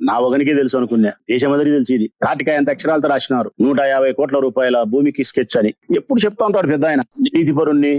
నా ఒకనికి తెలుసు అనుకున్నా, దేశమందరికి తెలిసి ఇది తాటికాయ అంత అక్షరాలతో రాసినారు. 150 కోట్ల రూపాయల భూమికి స్కెచ్ అని ఎప్పుడు చెప్తా ఉంటారు పెద్ద ఆయన. నీతిపరుణ్ణి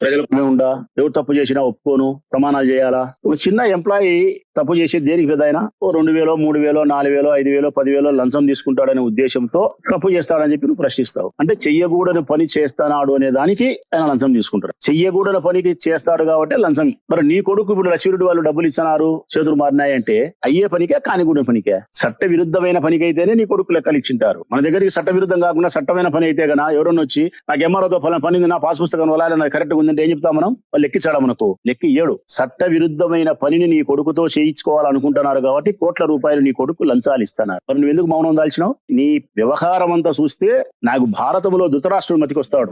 ప్రజలకు ఉండా, ఎవరు తప్పు చేసినా ఒప్పుకోను, ప్రమాణాలు చేయాలా. ఒక చిన్న ఎంప్లాయీ తప్పు చేసేది దేనికి పెద్ద ఆయన? ఓ 2,000, 3,000, 4,000, 5,000, 10,000 లంచం తీసుకుంటాడనే ఉద్దేశంతో తప్పు చేస్తాడని చెప్పి నువ్వు ప్రశ్నిస్తావు. అంటే చెయ్యకూడని పని చేస్తానాడు అనే దానికి ఆయన లంచం తీసుకుంటాడు. చెయ్యకూడని పనికి చేస్తాడు కాబట్టి లంచం. మరి నీ కొడుకు ఇప్పుడు లక్ష్మీరెడ్డి వాళ్ళు డబ్బులు ఇస్తున్నారు, చేతులు మారినాయంటే అయ్యే పనికే కానికూడని పనికే? చట్ట విరుద్ధమైన పనికైతేనే నీ కొడుకు లెక్కలు ఇచ్చింటారు. మన దగ్గరికి చట్ట విరుద్ధం కాకుండా చట్టమైన పని అయితే గనా ఎవరన్నా వచ్చి నాకు ఎంఆర్ఓతో పని నా పాస్ పుస్తకం వల్ల నాకు కరెక్ట్ గా ఉందంటే ఏం చెప్తాం మనం? వాళ్ళు లెక్కించాడా మనకు? లెక్కి ఇయ్యడు. చట్ట విరుద్ధమైన పనిని నీ కొడుకుతో చేయించుకోవాలనుకుంటున్నారు కాబట్టి కోట్ల రూపాయలు నీ కొడుకు లంచాలు ఇస్తున్నారు. మరి నువ్వు ఎందుకు మౌనం దాల్చినావు? నీ వ్యవహారం అంతా చూస్తే నాకు భారతంలో ధృతరాష్ట్రుడు మతికొస్తాడు.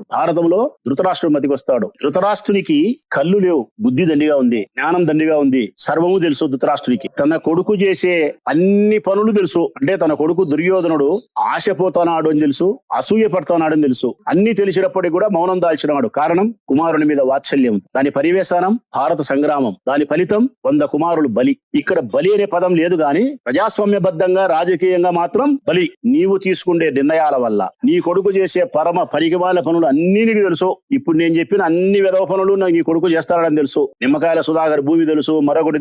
ధృతరాష్ట్రునికి కళ్ళు లేవు, బుద్ధి దండిగా ఉంది, జ్ఞానం దండిగా ఉంది, సర్వము తెలుసు ధృతరాష్ట్రునికి. తన కొడుకు చేసే అన్ని పనులు తెలుసు. అంటే తన కొడుకు దుర్యోధనుడు ఆశపోతున్నాడు అని తెలుసు, అసూయ పడుతున్నాడని తెలుసు. అన్ని తెలిసినప్పటికీ కూడా మౌనం దాల్చినాడు. కారణం కుమారుని మీద వాత్సల్యం. దాని పరివేశానం భారత సంగ్రామం. దాని ఫలితం 100 కుమారులు బలి. ఇక్కడ బలి అనే పదం లేదు గాని ప్రజాస్వామ్యబద్ధంగా రాజకీయంగా మాత్రం బలి. నీవు తీసుకునే నిర్ణయాల వల్ల నీ కొడుకు చేసే పరమ పరిగమాల పనులు అన్ని నీకు తెలుసు. ఇప్పుడు నేను చెప్పిన అన్ని విధవ పనులు నీ కొడుకు చేస్తాడని తెలుసు. నిమ్మకాయల సుధాకర్ భూమి తెలుసు, మరొకటి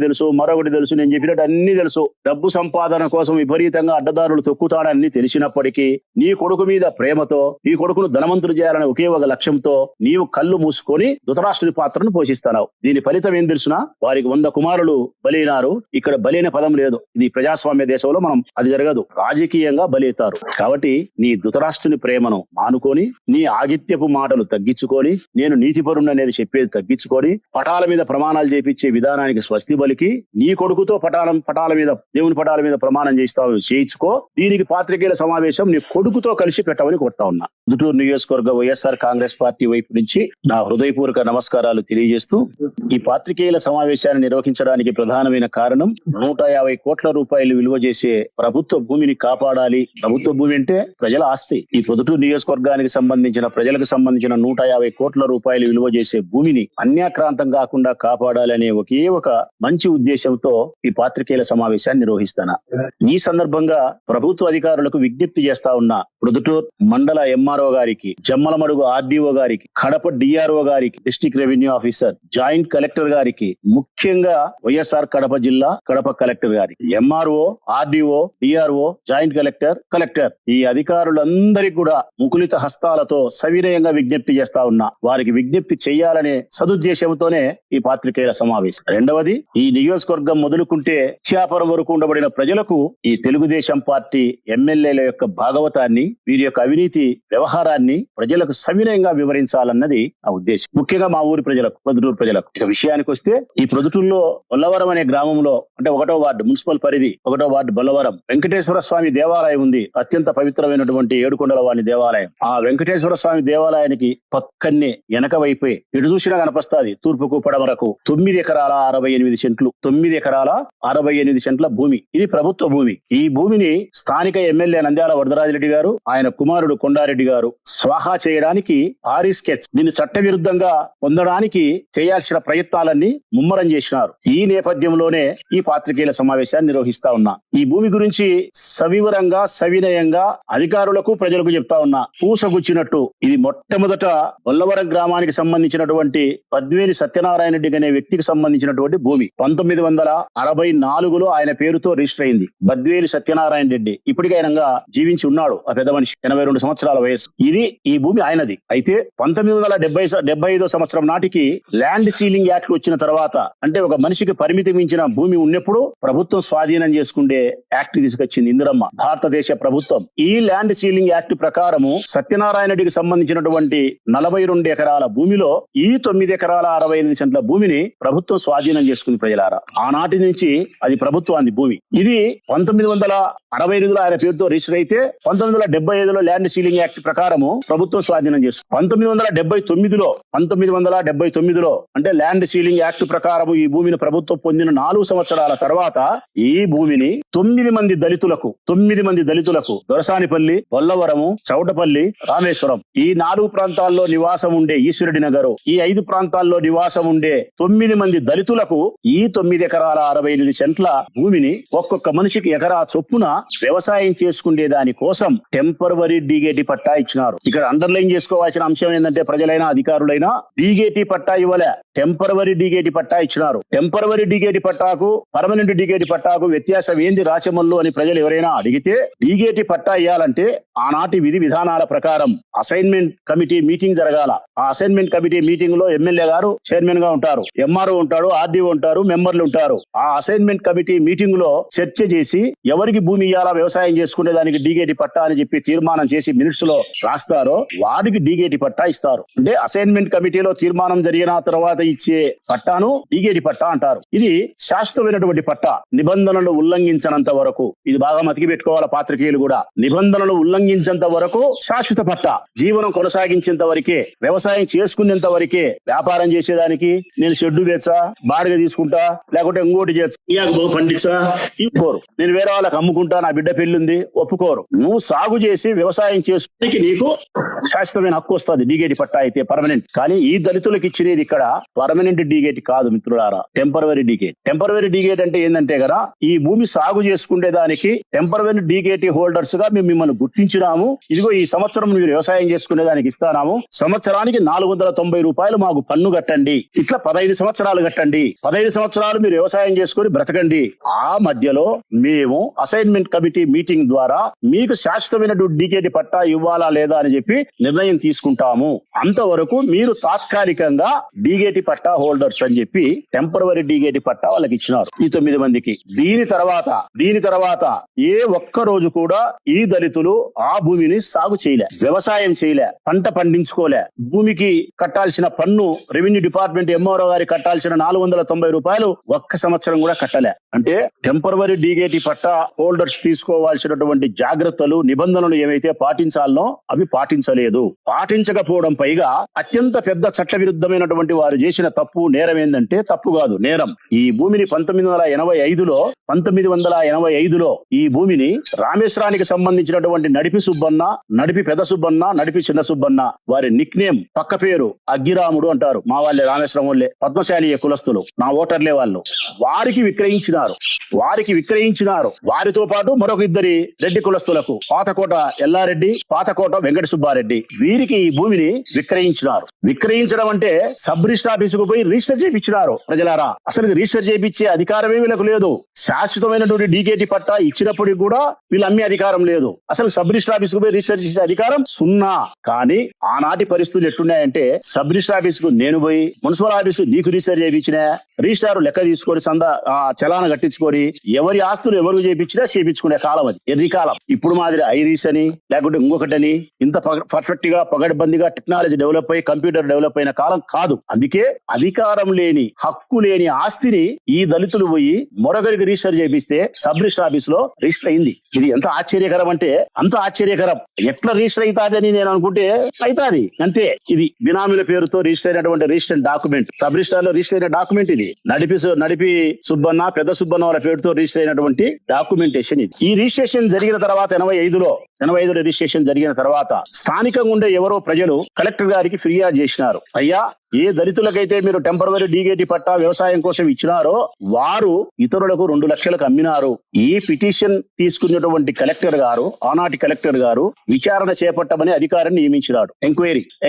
తెలుసు. నేను చెప్పినట్టు అన్ని తెలుసు. డబ్బు సంపాదన కోసం విపరీతంగా అడ్డదారులు తొక్కుతాడని తెలిసినప్పటికీ నీ కొడుకు మీద ప్రేమతో, నీ కొడుకును ధనవంతులు చేయాలనే ఒకే ఒక లక్ష్యంతో నీవు కళ్ళు మూసుకొని ధృతరాష్ట్రుడి పాత్రను పోషిస్తున్నావు. దీని ఫలితం ఏం తెలుసునా? వారికి 100 కుమారులు బలినారు. ఇక్కడ బలిన పదం లేదు. ఇది ప్రజాస్వామ్య దేశంలో మనం అది జరగదు. రాజకీయంగా బలితారు. కాబట్టి నీ ధృతరాష్ట్రుని ప్రేమను మానుకొని, నీ ఆగిత్యపు మాటలు తగ్గించుకొని, నేను నీతిపరుణ్ణి అనేది చెప్పేది తగ్గించుకొని, పటాల మీద ప్రమాణాలు చేపించే విధానానికి స్వస్తి బలికి నీ కొడుకుతో పటాల మీద, దేవుని పటాల మీద ప్రమాణం చేయించుకో. దీనికి పాత్రికేయుల సమావేశం నీ కొడుకుతో కలిసి పెట్టమని కోరుతా ఉన్నా. గుంటూరు నియోజకవర్గ వైఎస్ఆర్ కాంగ్రెస్ పార్టీ వైపు నుంచి నా హృదయపూర్వక నమస్కారాలు తెలియజేస్తూ, ఈ పాత్రికేయుల సమావేశాన్ని నిర్వహించడానికి ప్రధానమైన కారణం 150 కోట్ల రూపాయలు విలువ చేసే ప్రభుత్వ భూమిని కాపాడాలి. ప్రభుత్వ భూమి అంటే ప్రజల ఆస్తి. ఈ పొదుటూరు నియోజకవర్గానికి సంబంధించిన ప్రజలకు సంబంధించిన 150 కోట్ల రూపాయలు విలువ చేసే భూమిని అన్యాక్రాంతం కాకుండా కాపాడాలనే ఒకే ఒక మంచి ఉద్దేశంతో ఈ పాత్రికేయుల సమావేశాన్ని నిర్వహిస్తాను. ఈ సందర్భంగా ప్రభుత్వ అధికారులకు విజ్ఞప్తి చేస్తా ఉన్నా. పొదుటూరు మండల ఎంఆర్ఓ గారికి, జమ్మలమడుగు ఆర్డీఓ గారికి, కడప డిఆర్ఓ గారికి, district revenue officer, joint collector గారికి, ముఖ్యంగా వైఎస్ఆర్ కడప జిల్లా కడప కలెక్టర్ గారికి, MRO, RDO, DRO, joint collector ఈ అధికారులందరికీ కూడా ముకులిత హస్తాలతో సవినయంగా విజ్ఞప్తి చేస్తా ఉన్నా. వారికి విజ్ఞప్తి చేయాలనే సదుద్దేశంతోనే ఈ పాత్రికేయుల సమావేశం. రెండవది, ఈ నియోజకవర్గం మొదలుకుంటే ఇచ్చాపురం వరకు ఉండబడిన ప్రజలకు ఈ తెలుగుదేశం పార్టీ ఎమ్మెల్యేల యొక్క భాగవతాన్ని, వీరి యొక్క అవినీతి వ్యవహారాన్ని ప్రజలకు సవినయంగా వివరించాలన్నది ఆ ఉద్దేశం. ముఖ్యంగా మా ఊరి ప్రజలకు, ప్రొద్దుటూరు ప్రజలకు. ఇక విషయానికి వస్తే, ఈ ప్రొద్దుటూరులో బొల్లవరం అనే గ్రామంలో, అంటే 1వ వార్డు, మున్సిపల్ పరిధి 1వ వార్డు బొల్లవరం, వెంకటేశ్వర స్వామి దేవాలయం ఉంది. అత్యంత పవిత్రమైనటువంటి ఏడుకొండల వాణి దేవాలయం. ఆ వెంకటేశ్వర స్వామి దేవాలయానికి పక్కనే వెనక వైపే ఎటు చూసినా కనపస్తాది, తూర్పుకు పడమరకు 9 ఎకరాల 68 సెంట్లు, 9 ఎకరాల 68 సెంట్ల భూమి. ఇది ప్రభుత్వ భూమి. ఈ భూమిని స్థానిక ఎమ్మెల్యే నంద్యాల వరదరాజిరెడ్డి గారు, ఆయన కుమారుడు కొండారెడ్డి గారు స్వాహా చేయడానికి భారీ స్కెచ్, దీన్ని చట్టవిరుద్ధంగా పొందడానికి చేయాల్సిన ప్రయత్నాలన్నీ ముమ్మరం చేసినారు. ఈ నేపథ్యంలోనే ఈ పాత్రికేయుల సమావేశాన్ని నిర్వహిస్తా ఉన్నా. ఈ భూమి గురించి సవివరంగా, సవినయంగా అధికారులకు, ప్రజలకు చెప్తా ఉన్నా. పూసగుచ్చినట్టు ఇది మొట్టమొదట బొల్లవరం గ్రామానికి సంబంధించినటువంటి పద్వేలి సత్యనారాయణ రెడ్డి అనే వ్యక్తికి సంబంధించినటువంటి భూమి. 1964లో ఆయన పేరుతో రిజిస్టర్ అయింది. బద్వేలి సత్యనారాయణ రెడ్డి. ఇప్పటికీ ఆయనగా జీవించి ఉన్నాడు. ఆ పెద్ద మనిషి, 82 సంవత్సరాల వయసు. ఈ భూమి ఆయనది. అయితే 1975 సంవత్సరం నాటికి ల్యాండ్ సీలింగ్ యాక్ట్ వచ్చిన తర్వాత, అంటే ఒక మనిషికి పరిమితి మించిన భూమి ఉన్నప్పుడు ప్రభుత్వం స్వాధీనం చేసుకుంటే యాక్ట్ తీసుకొచ్చింది ఇందిరమ్మ, భారతదేశ ప్రభుత్వం. ఈ ల్యాండ్ సీలింగ్ యాక్ట్ ప్రకారము సత్యనారాయణ రెడ్డికి సంబంధించినటువంటి 42 ఎకరాల భూమిలో ఈ 9 ఎకరాల 68 సెంట్ల భూమిని ప్రభుత్వం స్వాధీనం చేసుకుంది. ప్రజలారా, ఆనాటి నుంచి అది ప్రభుత్వాన్ని భూమి. ఇది 1968లో ఆయన పేరుతో రిజిస్టర్ అయితే 1975లో ల్యాండ్ సీలింగ్ యాక్ట్ ప్రకారము ప్రభుత్వం స్వాధీనం చేస్తుంది. 1979లో అంటే ల్యాండ్ సీలింగ్ యాక్ట్ ప్రకారం ఈ భూమిని ప్రభుత్వం పొందిన 4 సంవత్సరాల తర్వాత ఈ భూమిని 9 మంది దళితులకు దొరసానిపల్లి, బొల్లవరము, చౌటపల్లి, రామేశ్వరం ఈ 4 ప్రాంతాల్లో నివాసం ఉండే ఈశ్వరుడి నగరు, ఈ 5 ప్రాంతాల్లో నివాసం ఉండే 9 మంది దళితులకు ఈ 9 ఎకరాల 68 సెంట్ల భూమిని ఒక్కొక్క మనిషికి ఎకరా చొప్పున వ్యవసాయం చేసుకునే దాని కోసం టెంపరవరీ డీగేటీ పట్టా ఇచ్చినారు. ఇక్కడ అండర్లైన్ చేసుకోవాల్సిన అంశం ఏంటంటే ప్రజలైనా అధికారులైనా డీగేటీ పట్టా ఇవ్వలే, టెంపరవరీ డీగేటీ పట్టా ఇచ్చినారు. టెంపరవరీ డీగేటీ పట్టాకు పర్మనెంట్ డీగేటీ పట్టాకు వ్యత్యాసం ఏంది రాచమల్లు అని ప్రజలు ఎవరైనా అడిగితే, డీగేటీ పట్టా ఇవ్వాలంటే ఆనాటి విధి విధానాల ప్రకారం అసైన్మెంట్ కమిటీ మీటింగ్ జరగాల. ఆ అసైన్మెంట్ కమిటీ మీటింగ్ లో ఎమ్మెల్యే గారు చైర్మన్ గా ఉంటారు, ఎంఆర్ఓ ఉంటాడు, ఆర్డీఓ ఉంటారు, మెంబర్లు ఉంటారు. ఆ అసైన్మెంట్ కమిటీ మీటింగ్ లో చర్చ చేసి ఎవరికి భూమి ఇవ్వాలా వ్యవసాయం చేసుకునే దానికి డీగేటీ పట్టా అని చెప్పి తీర్మానం చేసి మినిట్స్ లో రాస్తారో వారికి డీగేటీ పట్టా ఇస్తారు. అంటే అసైన్మెంట్ కమిటీలో తీర్మానం జరిగిన తర్వాత ఇచ్చే పట్టాను డీగేటీ పట్టా అంటారు. ఇది శాశ్వతమైనటువంటి పట్టా, నిబంధనలు ఉల్లంఘించనంత వరకు. ఇది బాగా మతికి పెట్టుకోవాలి పాత్రికేయులు కూడా. నిబంధనలు ఉల్లంఘించేంత వరకు శాశ్వత పట్టా, జీవనం కొనసాగించేంత వరకే, వ్యవసాయం చేసుకునేంత వరకే. వ్యాపారం చేసేదానికి నేను షెడ్డు తెచ్చా, బాడిగ తీసుకుంటా, లేకుంటే ఇంకోటి చేస్తా పండిస్తా ఒప్పుకోరు. నేను వేరే వాళ్ళకి అమ్ముకుంటా, నా బిడ్డ పెళ్లింది ఒప్పుకోరు. నువ్వు సాగు చేసి వ్యవసాయం చేసుకునే నీకు శాశ్వతమైన హక్కు వస్తుంది డీగేటీ పట్టా అయితే పర్మనెంట్. కానీ ఈ దళితులకు ఇచ్చినది ఇక్కడ పర్మనెంట్ డీగేట్ కాదు మిత్రులారా, టెంపరవరీ డీగేట్. టెంపరవరీ డీగేట్ అంటే ఏంటంటే కదా, ఈ భూమి సాగు చేసుకునే దానికి టెంపరవరీ డీగేటీ హోల్డర్స్ గా మేము మిమ్మల్ని గుర్తించినాము, ఇదిగో ఈ సంవత్సరం మీరు వ్యవసాయం చేసుకునే దానికి ఇస్తాము, సంవత్సరానికి 490 రూపాయలు మాకు పన్ను కట్టండి, ఇట్లా 15 సంవత్సరాలు కట్టండి, 15 సంవత్సరాలు మీరు వ్యవసాయం చేసుకుని బ్రతకండి. ఆ మధ్యలో మేము అసైన్మెంట్ కమిటీ మీటింగ్ ద్వారా మీకు శాశ్వతమైన డీగేటీ పట్టా ఇవ్వాలా లేదా అని చెప్పి నిర్ణయం తీసుకుంటాము. అంతవరకు మీరు తాత్కాలికంగా డీగేటీ పట్టా హోల్డర్స్ అని చెప్పి టెంపరవరీ డీగేటీ పట్టా వాళ్ళకి ఇచ్చినారు ఈ 9 మందికి. దీని తర్వాత ఏ ఒక్క రోజు కూడా ఈ దళితులు ఆ భూమిని సాగు చేయలే, వ్యవసాయం చేయలే, పంట పండించుకోలే. భూమికి కట్టాల్సిన పన్ను రెవెన్యూ డిపార్ట్మెంట్ ఎంఆర్ఓ గారికి కట్టాల్సిన 490 రూపాయలు ఒక్క సంవత్సరం కూడా కట్టలే. అంటే టెంపరవరీ డీగేటీ పట్టా హోల్డర్స్ తీసుకోవాల్సినటువంటి జాగ్రత్తలు, నిబంధనలు ఏవైతే పాటించాలనో అవి పాటించలేదు. పాటించకపోవడం పైగా అత్యంత పెద్ద చట్ట విరుద్ధమైనటువంటి వారు చేసిన తప్పు, నేరం ఏంటంటే, తప్పు కాదు నేరం. ఈ భూమిని 1985లో ఈ భూమిని రామేశ్వరానికి సంబంధించినటువంటి నడిపి సుబ్బన్న, నడిపి పెద్ద సుబ్బన్న, నడిపి చిన్న సుబ్బన్న వారి నిక్ నేమ్ పక్క పేరు అగ్గిరాముడు అంటారు. మా వాళ్ళే, రామేశ్వరం వాళ్ళే, పద్మశాలీయ కులస్తులు, నా ఓటర్లే వాళ్ళు. వారికి విక్రయించినారు. వారితో పాటు మరొక 2 రెడ్డి కులస్తులకు, పాతకోట ఎల్లారెడ్డి, పాతకోట వెంకట సుబ్బారెడ్డి, వీరికి ఈ భూమిని విక్రయించినారు. విక్రయించడం అంటే సబ్ రిజిస్టర్ ఆఫీసుకు పోయి రిజిస్టర్ చేయించినారు. ప్రజలారా, అసలు రిజిస్టర్ చేయించే అధికారమే వీళ్ళకు లేదు. శాశ్వతమైనటువంటి డీగేటీ పట్టా ఇచ్చినప్పటికీ కూడా వీళ్ళు అమ్మే అధికారం లేదు. అసలు సబ్ రిజిస్టర్ ఆఫీసుకు పోయి రిజిస్టర్ చేసే అధికారం 0. కానీ ఆనాటి పరిస్థితులు ఎట్టున్నాయంటే, సబ్ రిజిస్టర్ ఆఫీసుకు నేను పోయి, మున్సిపల్ ఆఫీసు నీకు రిజిస్టర్ చేయించిన, రిజిస్టార్ లెక్క తీసుకొని చలాన కట్టించుకొని ఎవరి ఆస్తులు ఎవరు చేయించుకునే కాలం అది, ఎర్రి కాలం. ఇప్పుడు మాదిరి ఐరీస్ అని లేకుంటే ఇంకొకటని ఇంత పర్ఫెక్ట్ గా పగడ్బందీగా టెక్నాలజీ డెవలప్ అయ్యి కంప్యూటర్ డెవలప్ అయిన కాలం కాదు. అందుకే అధికారం లేని, హక్కు లేని ఆస్తిని ఈ దళితులు పోయి మరొకరికి రిజిస్టర్ చేపిస్తే సబ్ రిజిస్టర్ ఆఫీస్ లో రిజిస్టర్ అయింది. ఇది ఎంత ఆశ్చర్యకరం అంటే అంత ఆశ్చర్యకరం. ఎట్లా రిజిస్టర్ అవుతాదని నేను అనుకుంటే అవుతాది అంతే. ఇది బినామీల పేరుతో రిజిస్టర్ అయినటువంటి రిజిస్టర్ డాక్యుమెంట్, సబ్ రిజిస్టర్ లో రిజిస్టర్ అయిన డాక్యుమెంట్ ఇది. నడిపి సుబ్బన్న, పెద్ద సుబ్బన్న వాళ్ళ పేరుతో రిజిస్టర్ అయినటువంటి డాక్యుమెంటేషన్ ఇది. ఈ రిజిస్ట్రేషన్ జరిగిన తర్వాత 85లో రిజిస్ట్రేషన్ జరిగిన తర్వాత స్థానికంగా ఉండే ఎవరో ప్రజలు కలెక్టర్ గారికి ఫిర్యాదు చేసినారు. అయ్యా, ఏ దళితులకైతే మీరు టెంపరవరీ డీగేటీ పట్టా వ్యవసాయం కోసం ఇచ్చినారో వారు ఇతరులకు 2 లక్షలకు అమ్మినారు. ఈ పిటిషన్ తీసుకున్నటువంటి ఆనాటి కలెక్టర్ గారు విచారణ చేపట్టమని అధికారిని నియమించినాడు.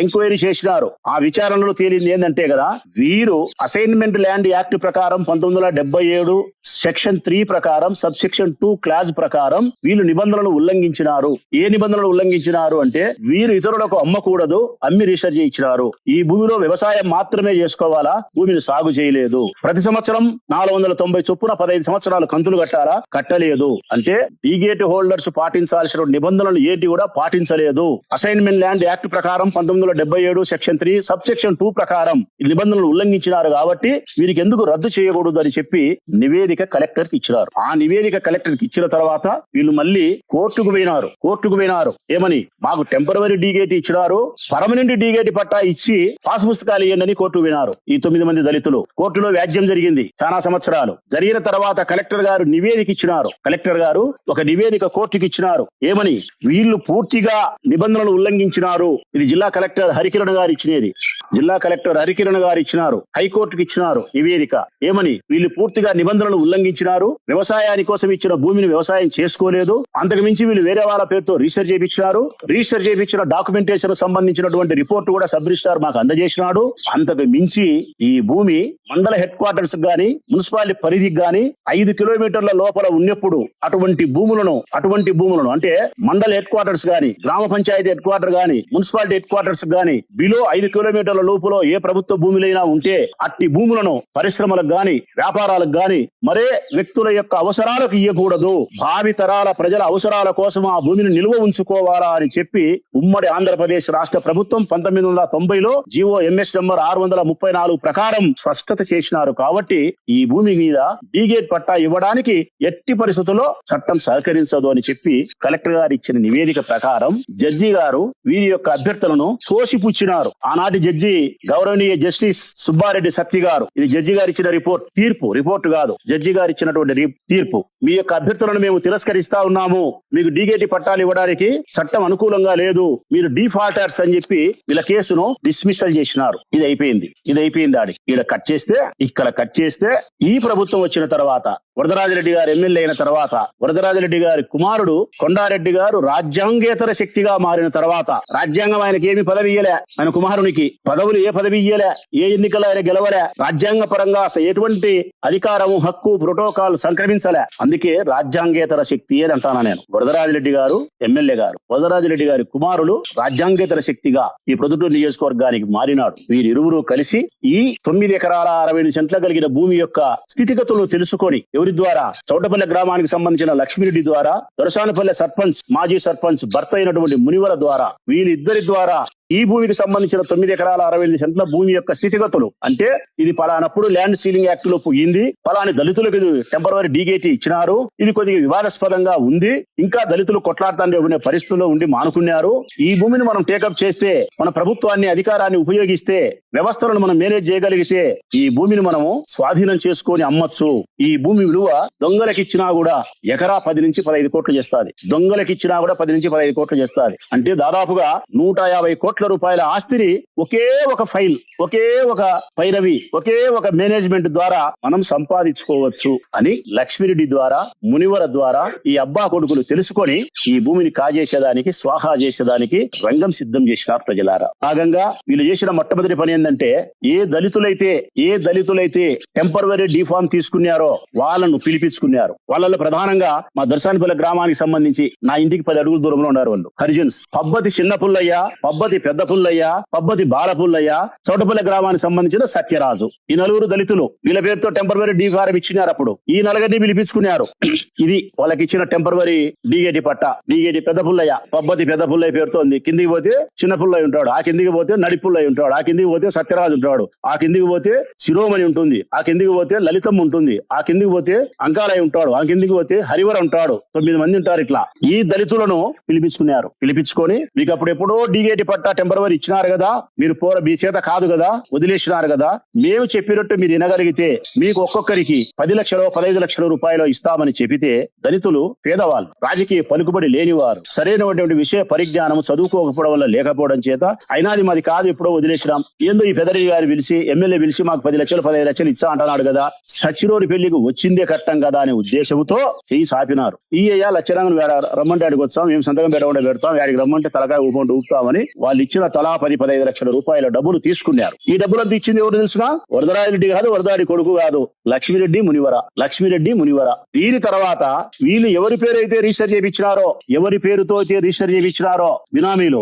ఎంక్వైరీ చేసినారు. ఆ విచారణలో తేలింది ఏంటంటే కదా, వీరు అసైన్మెంట్ ల్యాండ్ యాక్ట్ ప్రకారం 1977 సెక్షన్ 3 ప్రకారం సబ్ సెక్షన్ 2 క్లాజ్ ప్రకారం వీళ్ళు నిబంధనలను ఉల్లంఘించినారు. ఏ నిబంధనలు ఉల్లంఘించినారు అంటే, వీరు ఇతరులకు అమ్మకూడదు, అమ్మి రిజిస్టర్ చేయించినారు. ఈ భూమిలో వ్యవసాయం మాత్రమే చేసుకోవాలా, భూమిని సాగు చేయలేదు. ప్రతి సంవత్సరం 490 చొప్పున 15 సంవత్సరాలు కంతులు కట్టాలా, కట్టలేదు. అంటే డీగేట్ హోల్డర్స్ పాటించాల్సిన నిబంధనలు ఏంటి కూడా పాటించలేదు. అసైన్మెంట్ ల్యాండ్ యాక్ట్ ప్రకారం 1977 సెక్షన్ 3 సబ్ సెక్షన్ 2 ప్రకారం నిబంధనలు ఉల్లంఘించినారు కాబట్టి వీరికి ఎందుకు రద్దు చేయకూడదు అని చెప్పి నివేదిక కలెక్టర్ కి ఇచ్చినారు. ఆ నివేదిక కలెక్టర్ కి ఇచ్చిన తర్వాత వీళ్ళు మళ్ళీ కోర్టుకు పోయినారు. కోర్టుకు పోయినారు. ఏమని? మాకు టెంపరవరీ డీగేట్ ఇచ్చినారు, పర్మనెంట్ డీగేట్ పట్టా ఇచ్చి పాస్ పుస్తకాలు ఇవ్వండి కోర్టు పోయినారు. ఈ 9 మంది దళితులు. కోర్టులో వ్యాజ్యం జరిగింది చాలా సంవత్సరాలు. జరిగిన తర్వాత కలెక్టర్ గారు నివేదిక ఇచ్చినారు. కలెక్టర్ గారు ఒక నివేదిక కోర్టుకి ఇచ్చినారు. ఏమని? వీళ్ళు పూర్తిగా నిబంధనలు ఉల్లంఘించినారు. ఇది జిల్లా కలెక్టర్ హరికిరణ్ గారు ఇచ్చినది. జిల్లా కలెక్టర్ హరికిరణ్ గారు ఇచ్చినారు. హైకోర్టుకి ఇచ్చినారు నివేదిక. ఏమని? వీళ్ళు పూర్తిగా నిబంధనలు ఉల్లంఘించినారు, వ్యవసాయాని కోసం ఇచ్చిన భూమిని వ్యవసాయం చేసుకోలేదు, అంతకు మించి వీళ్ళు వేరే వాళ్ళ పేరుతో రిజిస్టర్ చేయించినారు. రిజిస్టర్ చేయించిన డాక్యుమెంటేషన్ సంబంధించినటువంటి రిపోర్ట్ కూడా సబ్ రిజిస్ట్రార్ మాకు అందజేసినాడు. అంతకు మించి ఈ భూమి మండల హెడ్ క్వార్టర్స్ గాని మున్సిపాలిటీ పరిధికి గాని 5 కిలోమీటర్ల లోపల ఉన్నప్పుడు అటువంటి భూములను అంటే మండల హెడ్ క్వార్టర్స్ గాని, గ్రామ పంచాయతీ హెడ్ క్వార్టర్ గాని, మున్సిపాలిటీ హెడ్ క్వార్టర్స్ గాని బిలో 5 కిలోమీటర్ల లోపల ఏ ప్రభుత్వ భూములైనా ఉంటే అట్టి భూములను పరిశ్రమలకు గాని, వ్యాపారాలకు గాని, మరే వ్యక్తుల యొక్క అవసరాలకు ఇవ్వకూడదు. భావి తరాల ప్రజల అవసరాల కోసం ఆ భూమిని నిల్వ ఉంచుకోవాలా అని చెప్పి ఉమ్మడి ఆంధ్రప్రదేశ్ రాష్ట్ర ప్రభుత్వం 1990లో జీవో ఎంఎస్ నంబర్ 634 ప్రకారం స్పష్టత చేసినారు. కాబట్టి ఈ భూమి మీద డీగేట్ పట్టా ఇవ్వడానికి ఎట్టి పరిస్థితుల్లో చట్టం సహకరించదు అని చెప్పి కలెక్టర్ గారు ఇచ్చిన నివేదిక ప్రకారం జడ్జి గారు వీరి యొక్క అభ్యర్థులను తోసిపుచ్చినారు. ఆనాటి జడ్జి గౌరవనీయ జస్టిస్ సుబ్బారెడ్డి సత్తి గారు. ఇది జడ్జి గారు ఇచ్చిన రిపోర్ట్ కాదు, జడ్జి గారు ఇచ్చినటువంటి తీర్పు. మీ యొక్క అభ్యర్థులను మేము తిరస్కరిస్తా ఉన్నాము, మీకు డీగేటీ పట్టాలు ఇవ్వడానికి చట్టం అనుకూలంగా లేదు, మీరు డిఫాల్టర్స్ అని చెప్పి వీళ్ళ కేసును డిస్మిసల్ చేసినారు. ఇది అయిపోయింది ఆడి. ఇక్కడ కట్ చేస్తే ఈ ప్రభుత్వం వచ్చిన తర్వాత, వరదరాజిరెడ్డి గారు ఎమ్మెల్యే అయిన తర్వాత, వరదరాజిరెడ్డి గారి కుమారుడు కొండారెడ్డి గారు రాజ్యాంగేతర శక్తిగా మారిన తర్వాత, రాజ్యాంగం ఆయనకి ఏమి పదవి ఇయ్యలే, ఆయన కుమారునికి పదవులు ఏ పదవి ఇయ్యలే, ఏ ఎన్నికలు ఆయన గెలవలే, రాజ్యాంగ పరంగా ఎటువంటి అధికారం, హక్కు, ప్రోటోకాల్ సంక్రమించలే. అందుకే రాజ్యాంగేతర శక్తి అని అంటాను నేను. వరదరాజిరెడ్డి గారు ఎమ్మెల్యే గారు, వరదరాజిరెడ్డి గారి కుమారుడు రాజ్యాంగేతర శక్తిగా ఈ ప్రొద్దుటూరు నియోజకవర్గానికి మారినాడు. వీరిరువురు కలిసి ఈ 9 ఎకరాల 60 సెంట్ల కలిగిన భూమి యొక్క స్థితిగతులను తెలుసుకొని ఎవరి ద్వారా? చౌటపల్లె గ్రామానికి సంబంధించిన లక్ష్మిరెడ్డి ద్వారా, దొరసానపల్లె సర్పంచ్, మాజీ సర్పంచ్ భర్త అయినటువంటి మునివర ద్వారా, వీళ్ళిద్దరి ద్వారా ఈ భూమికి సంబంధించిన 9 ఎకరాల 68 సెంట్ల భూమి యొక్క స్థితిగతులు, అంటే ఇది పలానప్పుడు ల్యాండ్ సీలింగ్ యాక్ట్ లో పోయింది, పలాని దళితులకు ఇది టెంపరవరీ డీగేటీ ఇచ్చినారు, ఇది కొద్దిగా వివాదాస్పదంగా ఉంది, ఇంకా దళితులు కొట్లాడుతాండే ఉండే పరిస్థితుల్లో ఉండి మానుకున్నారు. ఈ భూమిని మనం టేకప్ చేస్తే, మన ప్రభుత్వాన్ని, అధికారాన్ని ఉపయోగిస్తే, వ్యవస్థలను మనం మేనేజ్ చేయగలిగితే ఈ భూమిని మనము స్వాధీనం చేసుకొని అమ్మచ్చు. ఈ భూమి విలువ దొంగలకిచ్చినా కూడా ఎకరా 10 నుంచి 15 కోట్లు చేస్తాది. దొంగలకిచ్చినా కూడా 10 నుంచి 15 కోట్లు చేస్తాది. అంటే దాదాపుగా 150 కోట్ల రూపాయల ఆస్తిని ఒకే ఒక ఫైల్, ఒకే ఒక పైరవి, ఒకే ఒక మేనేజ్మెంట్ ద్వారా మనం సంపాదించుకోవచ్చు అని లక్ష్మిరెడ్డి ద్వారా, మునివర ద్వారా ఈ అబ్బా కొడుకులు తెలుసుకొని ఈ భూమిని కాజేసేదానికి, స్వాహా చేసేదానికి రంగం సిద్ధం చేసినారు. ప్రజలారా, భాగంగా వీళ్ళు చేసిన మొట్టమొదటి పని ఏంటంటే, ఏ దళితులైతే టెంపరవరీ డిఫార్మ్ తీసుకున్నారో వాళ్ళను పిలిపించుకున్నారు. వాళ్ళలో ప్రధానంగా మా దర్శనపల్లి గ్రామానికి సంబంధించి నా ఇంటికి 10 అడుగుల దూరంలో ఉన్నారు వాళ్ళు. హరిజన్స్, పబ్బతి చిన్న పుల్లయ్య, పబ్బతి పెద్ద పుల్లయ్య, పబ్బతి బాల పుల్లయ్య, చౌటపల్లి గ్రామానికి సంబంధించిన సత్యరాజు, ఈ 4 దళితులు వీళ్ళ పేరుతో టెంపరవరీ డిఫారం ఇచ్చినారు. అప్పుడు ఈ 4 పిలిపించుకున్నారు. ఇది వాళ్ళకి ఇచ్చిన టెంపరవరీ డీగేటీ పట్ట. డీగేటీ పెద్ద పుల్లయ్య, పబ్బతి పెద్ద పుల్లయ్య పేరుతో ఉంది. కిందికి పోతే చిన్న పుల్లయ్య ఉంటాడు, ఆ కిందికి పోతే నడి పుల్లయ్య ఉంటాడు, ఆ కిందికి పోతే సత్యరాజు ఉంటాడు, ఆ కిందికి పోతే శిరోమణి ఉంటుంది, ఆ కిందికి పోతే లలితం ఉంటుంది, ఆ కిందికి పోతే అంకాలయ్య ఉంటాడు, ఆ కిందికి పోతే హరివర ఉంటాడు. 9 మంది ఉంటారు. ఇట్లా ఈ దళితులను పిలిపించుకున్నారు. పిలిపించుకొని, మీకు అప్పుడెప్పుడో డీగేటీ పట్ట టెంపరవరీ ఇచ్చినారు కదా, మీరు మీ చేత కాదు కదా, వదిలేసినారు కదా, మేము చెప్పినట్టు మీరు వినగలిగితే మీకు ఒక్కొక్కరికి 10 లక్షలు 15 లక్షల రూపాయలు ఇస్తామని చెప్పితే, దళితులు పేదవాళ్ళు, రాజకీయ పలుకుబడి లేనివారు, సరైనటువంటి విషయ పరిజ్ఞానం చదువుకోకపోవడం వల్ల లేకపోవడం చేత అయినాది మాది కాదు ఎప్పుడో వదిలేసినాం, ఏందో ఈ పెదరెడ్డి గారు పిలిచి, ఎమ్మెల్యే పిలిచి మాకు 10 లక్షలు 15 లక్షలు ఇచ్చా అంటున్నాడు కదా, సచిరోని పెళ్లికి వచ్చిందే కట్టం కదా అనే ఉద్దేశంతో చేయి సాపినారు. ఈయ్యా లచ్చరంగను రమ్మంటే అడిగి వచ్చాం, మేము సంతకం పెట్టకుండా పెడతాం, వాడికి రమ్మంటే తలకాయ ఊపండి ఊపుతామని వాళ్ళు ఇచ్చిన తలా 10-15 లక్షల రూపాయల డబ్బులు తీసుకున్నారు. ఈ డబ్బులు అంతా ఇచ్చింది ఎవరు తెలుసునా? వరదరాజిరెడ్డి కాదు, వరదాడి కొడుకు కాదు, లక్ష్మిరెడ్డి మునివర. దీని తర్వాత వీళ్ళు ఎవరి పేరు అయితే రిజిస్టర్ చేయించినారో, ఎవరి పేరుతో అయితే రిజిస్టర్ చేయించినారో బినామీలు,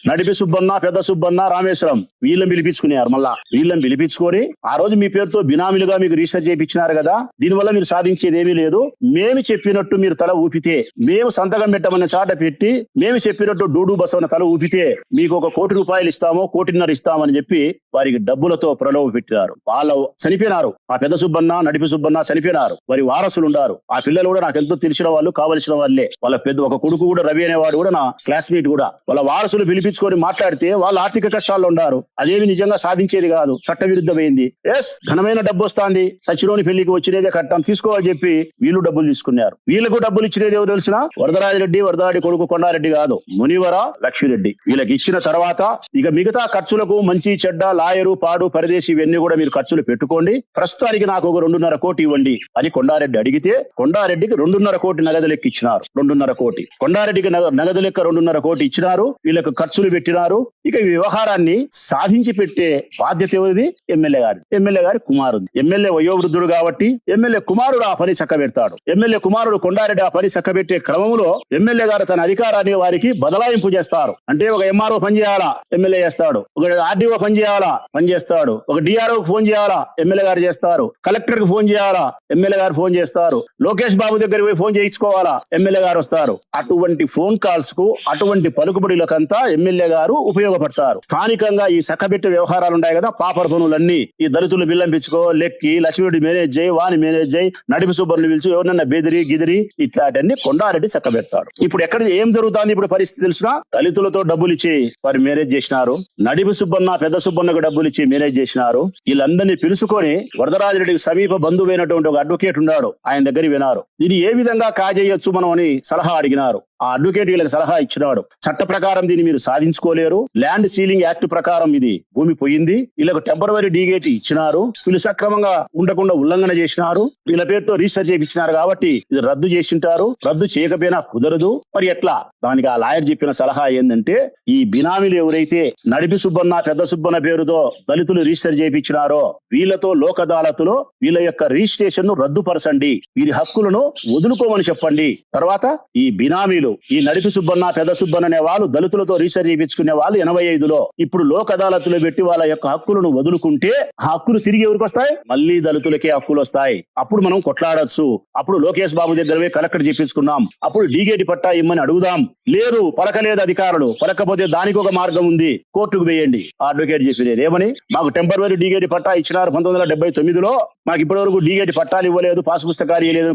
నడిపి సుబ్బన్న, పెద్ద సుబ్బన్న, రామేశ్వరం, వీళ్ళని పిలిపించుకున్నారు. మళ్ళా వీళ్ళని పిలిపించుకొని, ఆ రోజు మీ పేరుతో బినామీలుగా మీకు రిజిస్టర్ చేయించినారు కదా, దీనివల్ల మీరు సాధించేది ఏమీ లేదు, మేము చెప్పినట్టు మీరు తల ఊపితే, మేము సంతకం పెట్టమని చాట పెట్టి మేము చెప్పినట్టు డూడు బసవన తల ఊపితే మీకు 1 ₹1,00,00,000 ఇస్తామో 1,50,00,000 ఇస్తామని చెప్పి వారికి డబ్బులతో ప్రలోభ పెట్టినారు. వాళ్ళు చనిపోయినారు. ఆ పెద్ద సుబ్బన్న, నడిపి సుబ్బన్న చనిపోయినారు. వారి వారసులు ఉన్నారు. ఆ పిల్లలు కూడా నాకు ఎంతో తెలిసిన వాళ్ళు, కావలసిన వాళ్ళే. వాళ్ళ ఒక కొడుకు కూడా రవి అనేవాడు కూడా నా క్లాస్మేట్ కూడా. వాళ్ళ వారసులు పిలిపించుకొని మాట్లాడితే వాళ్ళు ఆర్థిక కష్టాల్లో ఉన్నారు. అదేమి నిజంగా సాధించేది కాదు, చట్టవిరుద్ధమైంది. ఘనమైన డబ్బు వస్తాంది, సచిలోని పెళ్లికి వచ్చినదే కట్టం తీసుకోవాలని చెప్పి వీళ్ళు డబ్బులు తీసుకున్నారు. వీళ్ళకు డబ్బులు ఇచ్చినది ఎవరు తెలిసిన? వరదరాజిరెడ్డి, వరదరాడి కొడుకు కొండారెడ్డి కాదు, మునివర లక్ష్మిరెడ్డి. వీళ్ళకి ఇచ్చిన తర్వాత ఇక మిగతా ఖర్చులకు మంచి చెడ్డ, లాయరు, పాడు, పరదేశి ఇవన్నీ కూడా మీరు ఖర్చులు పెట్టుకోండి, ప్రస్తుతానికి నాకు ఒక 2.5 కోటి ఇవ్వండి అని కొండారెడ్డి అడిగితే కొండారెడ్డికి 2.5 కోటి నగదు లెక్క ఇచ్చినారు. 2.5 కోటి కొండారెడ్డికి నగదు లెక్క 2.5 కోటి ఇచ్చినారు. వీళ్ళకు ఖర్చులు పెట్టినారు. ఇక ఈ వ్యవహారాన్ని సాధించి పెట్టే బాధ్యత ఎవరిది? ఎమ్మెల్యే గారి కుమారుడు. ఎమ్మెల్యే వయోవృద్ధుడు కాబట్టి ఎమ్మెల్యే కుమారుడు ఆ పని చక్కబెడతాడు. ఎమ్మెల్యే కుమారుడు కొండారెడ్డి ఆ పని చక్కబెట్టే క్రమంలో ఎమ్మెల్యే గారు తన అధికారాన్ని వారికి బదలాయింపు చేస్తారు. అంటే ఒక ఎంఆర్ఓ పని చేయాలా, ఎమ్మెల్యే చేస్తాడు. ఒక ఆర్డీఓ పని చేయాలా, పని చేస్తాడు. ఒక డిఆర్ఓ ఫోన్ చేయాలా, ఎమ్మెల్యే గారు చేస్తారు. కలెక్టర్ కి ఫోన్ చేయాలా, ఎమ్మెల్యే గారు ఫోన్ చేస్తారు. లోకేష్ బాబు దగ్గరికి పోయి ఫోన్ చేయించుకోవాలా, ఎమ్మెల్యే గారు వస్తారు. అటువంటి ఫోన్ కాల్స్ కు, అటువంటి పలుకుబడులకంతా ఎమ్మెల్యే గారు ఉపయోగపడతారు. స్థానికంగా ఈ చక్కబెట్టే వ్యవహారాలు ఉన్నాయి కదా, పాపర పనులన్నీ, ఈ దళితులు బిల్లంపించుకో, లెక్కి, లక్ష్మీరెడ్డి మేనేజ్ చేయి, వాని మేనేజ్ చేయి, నడిపి సుబ్బర్లు పిలిచి ఎవరన్నా బెదిరి గిదిరి ఇట్లాంటివన్నీ కొండారెడ్డి చక్కబెడతాడు. ఇప్పుడు ఎక్కడ ఏం జరుగుతుంది? ఇప్పుడు పరిస్థితి తెలిసిన దళితులతో డబ్బులు ఇచ్చి వారు మేనేజ్ చేసినారు. నడిపి సుబ్బన్న, పెద్ద సుబ్బన్నకు డబ్బులు ఇచ్చి మేనేజ్ చేసినారు. వీళ్ళందరినీ పిలుచుకొని వరదరాజిరెడ్డికి సమీప బంధువైనటువంటి ఒక అడ్వకేట్ ఉన్నాడు, ఆయన దగ్గర వినారు. దీన్ని ఏ విధంగా కాజేయొచ్చు మనం అని సలహా అడిగినారు. ఆ అడ్వకేట్ వీళ్ళకి సలహా ఇచ్చినాడు. చట్ట ప్రకారం దీన్ని మీరు సాధించుకోలేరు, ల్యాండ్ సీలింగ్ యాక్ట్ ప్రకారం ఇది భూమి పోయింది, వీళ్ళకు టెంపరవరీ డీగేట్ ఇచ్చినారు, వీళ్ళు సక్రమంగా ఉండకుండా ఉల్లంఘన చేసినారు, వీళ్ళ పేరుతో రిజిస్టర్ చేయించినారు కాబట్టి ఇది రద్దు చేసింటారు, రద్దు చేయకపోయినా కుదరదు. మరి ఎట్లా? దానికి ఆ లాయర్ చెప్పిన సలహా ఏంటంటే, ఈ బినామీలు ఎవరైతే నడిపి సుబ్బన్న, పెద్ద సుబ్బన్న పేరుతో దళితులు రిజిస్టర్ చేయించినారో వీళ్ళతో లోక్ అదాలత్లో వీళ్ళ యొక్క రిజిస్ట్రేషన్ ను రద్దుపరచండి, వీరి హక్కులను వదులుకోమని చెప్పండి. తర్వాత ఈ బినామీలు, ఈ నడిపి సుబ్బన్న, పెద్ద సుబ్బన్న అనే వాళ్ళు దళితులతో రీసెర్చ్ చేయించుకునే వాళ్ళు 85లో ఇప్పుడు లోక్ అదాలత్లో పెట్టి వాళ్ళ యొక్క హక్కులను వదులుకుంటే ఆ హక్కులు తిరిగి ఎవరికి వస్తాయి? మళ్ళీ దళితులకే హక్కులు వస్తాయి. అప్పుడు మనం కొట్లాడొచ్చు. అప్పుడు లోకేష్ బాబు దగ్గర కలెక్టర్ చెప్పించుకున్నాం, అప్పుడు డీగేటి పట్టా ఇమ్మని అడుగుదాం. లేదు, పలకలేదు అధికారులు, పలకపోతే దానికి ఒక మార్గం ఉంది, కోర్టుకు వేయండి. ఆ అడ్వకేట్ చెప్పేది ఏమని, మాకు టెంపరవరీ డీగేటి పట్టా ఇచ్చినారు 1979లో, మాకు ఇప్పటి వరకు డీగేటి పట్టాలు ఇవ్వలేదు, పాస్ పుస్తకాలు ఇవ్వలేదు.